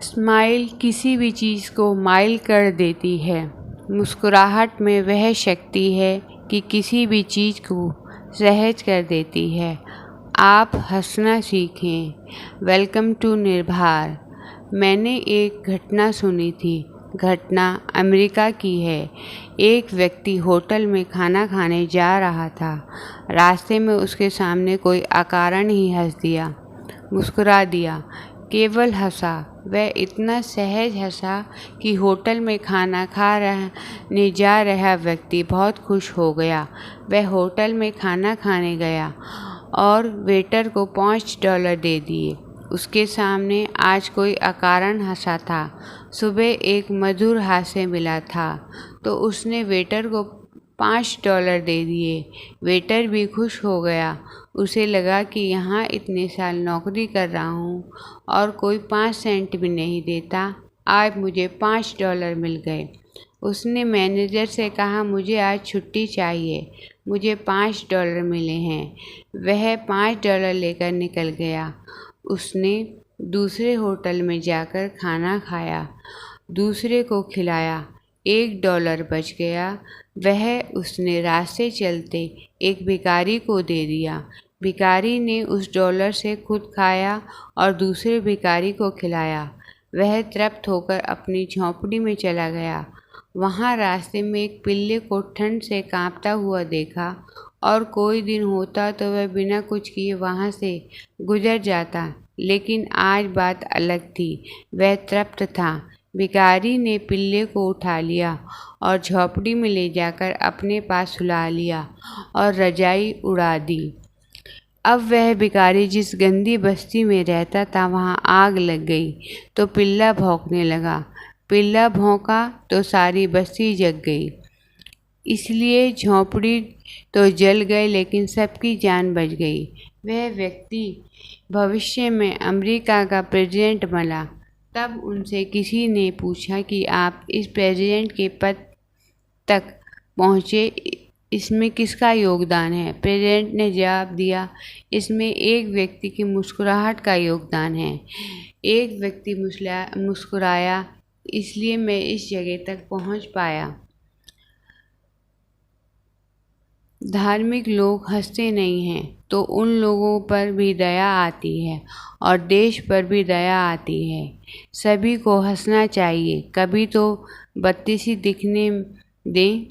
Smile किसी भी चीज़ को माइल कर देती है। मुस्कुराहट में वह शक्ति है कि किसी भी चीज़ को सहज कर देती है। आप हंसना सीखें। वेलकम टू निर्भर। मैंने एक घटना सुनी थी। घटना अमेरिका की है। एक व्यक्ति होटल में खाना खाने जा रहा था। रास्ते में उसके सामने कोई अकारण ही हंस दिया, मुस्कुरा दिया, केवल हंसा। वह इतना सहज हंसा कि होटल में खाना खाने जा रहा व्यक्ति बहुत खुश हो गया। वह होटल में खाना खाने गया और वेटर को $5 दे दिए। उसके सामने आज कोई अकारण हंसा था। सुबह एक मधुर हास्य मिला था तो उसने वेटर को $5 दे दिए। वेटर भी खुश हो गया। उसे लगा कि यहाँ इतने साल नौकरी कर रहा हूँ और कोई 5 सेंट भी नहीं देता, आज मुझे $5 मिल गए। उसने मैनेजर से कहा, मुझे आज छुट्टी चाहिए, मुझे $5 मिले हैं। वह $5 लेकर निकल गया। उसने दूसरे होटल में जाकर खाना खाया, दूसरे को खिलाया, $1 बच गया। वह उसने रास्ते चलते एक भिखारी को दे दिया। भिखारी ने उस $1 से खुद खाया और दूसरे भिखारी को खिलाया। वह तृप्त होकर अपनी झोंपड़ी में चला गया। वहाँ रास्ते में एक पिल्ले को ठंड से कांपता हुआ देखा और कोई दिन होता तो वह बिना कुछ किए वहाँ से गुजर जाता, लेकिन आज बात अलग थी। वह तृप्त था। भिखारी ने पिल्ले को उठा लिया और झोंपड़ी में ले जाकर अपने पास सुला लिया और रजाई उड़ा दी। अब वह भिखारी जिस गंदी बस्ती में रहता था वहाँ आग लग गई तो पिल्ला भौंकने लगा। पिल्ला भौंका तो सारी बस्ती जग गई। इसलिए झोंपड़ी तो जल गई लेकिन सबकी जान बच गई। वह व्यक्ति भविष्य में अमेरिका का प्रेसिडेंट बना। तब उनसे किसी ने पूछा कि आप इस प्रेसिडेंट के पद तक पहुँचे, इसमें किसका योगदान है? प्रेसिडेंट ने जवाब दिया, इसमें एक व्यक्ति की मुस्कुराहट का योगदान है। एक व्यक्ति मुस्कुराया, इसलिए मैं इस जगह तक पहुँच पाया। धार्मिक लोग हंसते नहीं हैं तो उन लोगों पर भी दया आती है और देश पर भी दया आती है। सभी को हंसना चाहिए, कभी तो बत्तीसी दिखने दें।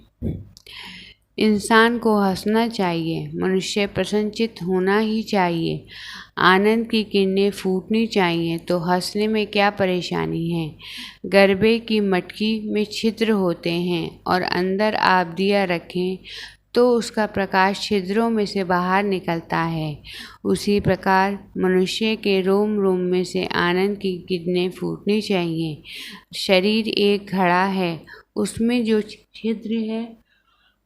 इंसान को हंसना चाहिए, मनुष्य प्रसन्नचित्त होना ही चाहिए। आनंद की किरणें फूटनी चाहिए तो हंसने में क्या परेशानी है। गरबे की मटकी में छिद्र होते हैं और अंदर आप दिया रखें तो उसका प्रकाश छिद्रों में से बाहर निकलता है। उसी प्रकार मनुष्य के रोम रोम में से आनंद की किरणें फूटनी चाहिए। शरीर एक घड़ा है, उसमें जो छिद्र है,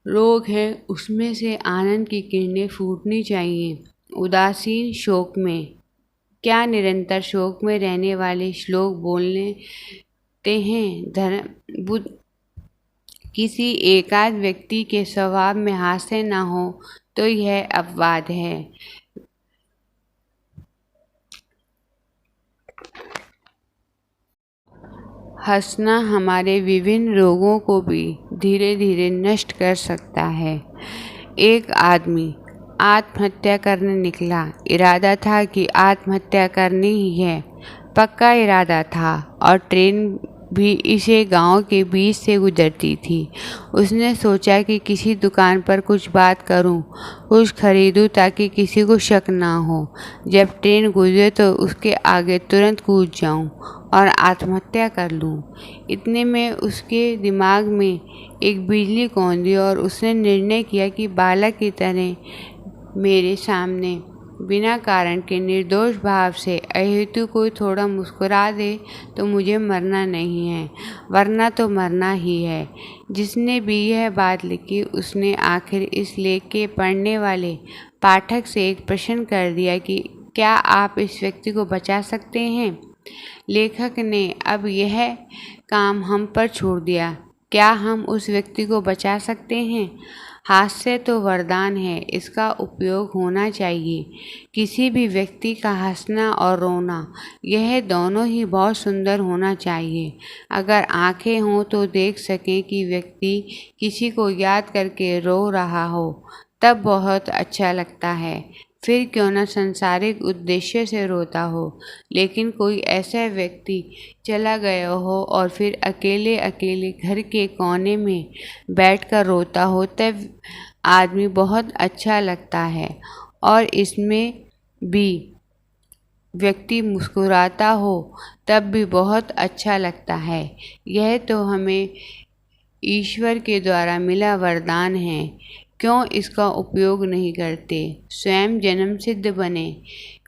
रोग है, उसमें से आनंद की किरणें फूटनी चाहिए। उदासीन शोक में क्या निरंतर शोक में रहने वाले श्लोक बोलते हैं। बुद्ध किसी एकाध व्यक्ति के स्वभाव में हास्य न हो तो यह अपवाद है। हंसना हमारे विभिन्न रोगों को भी धीरे धीरे नष्ट कर सकता है। एक आदमी आत्महत्या करने निकला। इरादा था कि आत्महत्या करनी ही है, पक्का इरादा था और ट्रेन भी इसे गांव के बीच से गुजरती थी। उसने सोचा कि किसी दुकान पर कुछ बात करूं, कुछ खरीदूं ताकि किसी को शक ना हो। जब ट्रेन गुजरे तो उसके आगे तुरंत कूद जाऊं और आत्महत्या कर लूं। इतने में उसके दिमाग में एक बिजली कौंधी और उसने निर्णय किया कि बालक की तरह मेरे सामने बिना कारण के निर्दोष भाव से अहेतु कोई थोड़ा मुस्कुरा दे तो मुझे मरना नहीं है, वरना तो मरना ही है। जिसने भी यह बात लिखी उसने आखिर इस लेख के पढ़ने वाले पाठक से एक प्रश्न कर दिया कि क्या आप इस व्यक्ति को बचा सकते हैं? लेखक ने अब यह काम हम पर छोड़ दिया। क्या हम उस व्यक्ति को बचा सकते हैं? हास्य तो वरदान है, इसका उपयोग होना चाहिए। किसी भी व्यक्ति का हंसना और रोना, यह दोनों ही बहुत सुंदर होना चाहिए। अगर आंखें हों तो देख सकें कि व्यक्ति किसी को याद करके रो रहा हो, तब बहुत अच्छा लगता है। फिर क्यों न सांसारिक उद्देश्य से रोता हो, लेकिन कोई ऐसा व्यक्ति चला गया हो और फिर अकेले अकेले घर के कोने में बैठकर रोता हो, तब आदमी बहुत अच्छा लगता है। और इसमें भी व्यक्ति मुस्कुराता हो तब भी बहुत अच्छा लगता है। यह तो हमें ईश्वर के द्वारा मिला वरदान है, क्यों इसका उपयोग नहीं करते। स्वयं जन्म सिद्ध बने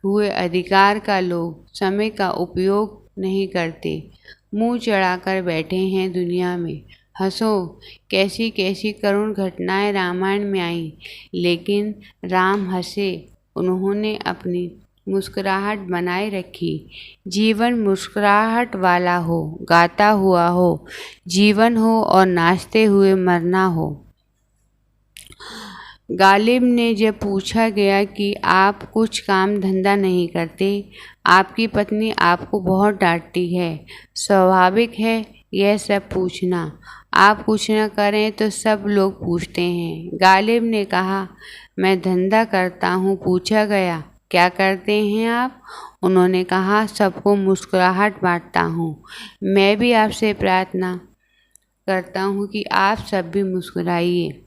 हुए अधिकार का लोग समय का उपयोग नहीं करते, मुंह चढ़ाकर बैठे हैं दुनिया में। हंसो, कैसी कैसी करुण घटनाएं रामायण में आई, लेकिन राम हंसे, उन्होंने अपनी मुस्कुराहट बनाए रखी। जीवन मुस्कुराहट वाला हो, गाता हुआ हो जीवन हो और नाचते हुए मरना हो। गालिब ने जब पूछा गया कि आप कुछ काम धंधा नहीं करते, आपकी पत्नी आपको बहुत डांटती है। स्वाभाविक है यह सब पूछना, आप कुछ न करें तो सब लोग पूछते हैं। गालिब ने कहा, मैं धंधा करता हूँ। पूछा गया, क्या करते हैं आप? उन्होंने कहा, सबको मुस्कुराहट बांटता हूँ। मैं भी आपसे प्रार्थना करता हूँ कि आप सब भी मुस्कुराइए।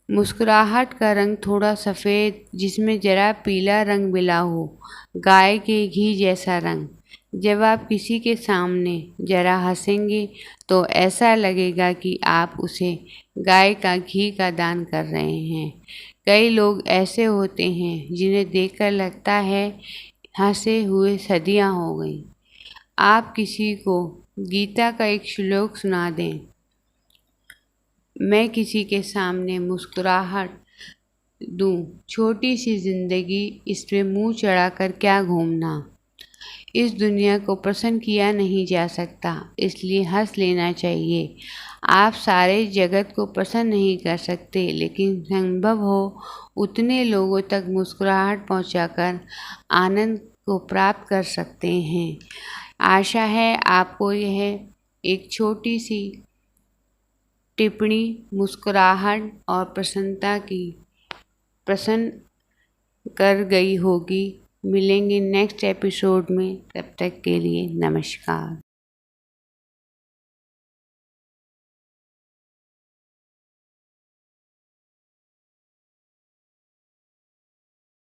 मुस्कुराहट का रंग थोड़ा सफ़ेद, जिसमें जरा पीला रंग मिला हो, गाय के घी जैसा रंग। जब आप किसी के सामने जरा हंसेंगे तो ऐसा लगेगा कि आप उसे गाय का घी का दान कर रहे हैं। कई लोग ऐसे होते हैं जिन्हें देखकर लगता है हंसे हुए सदियां हो गई। आप किसी को गीता का एक श्लोक सुना दें, मैं किसी के सामने मुस्कुराहट दूं, छोटी सी जिंदगी, इस पे मुंह चढ़ाकर क्या घूमना। इस दुनिया को प्रसन्न किया नहीं जा सकता, इसलिए हंस लेना चाहिए। आप सारे जगत को प्रसन्न नहीं कर सकते, लेकिन संभव हो उतने लोगों तक मुस्कुराहट पहुंचाकर आनंद को प्राप्त कर सकते हैं। आशा है आपको यह एक छोटी सी टिप्पणी मुस्कुराहट और प्रसन्नता की प्रसन्न कर गई होगी। मिलेंगे नेक्स्ट एपिसोड में, तब तक के लिए नमस्कार।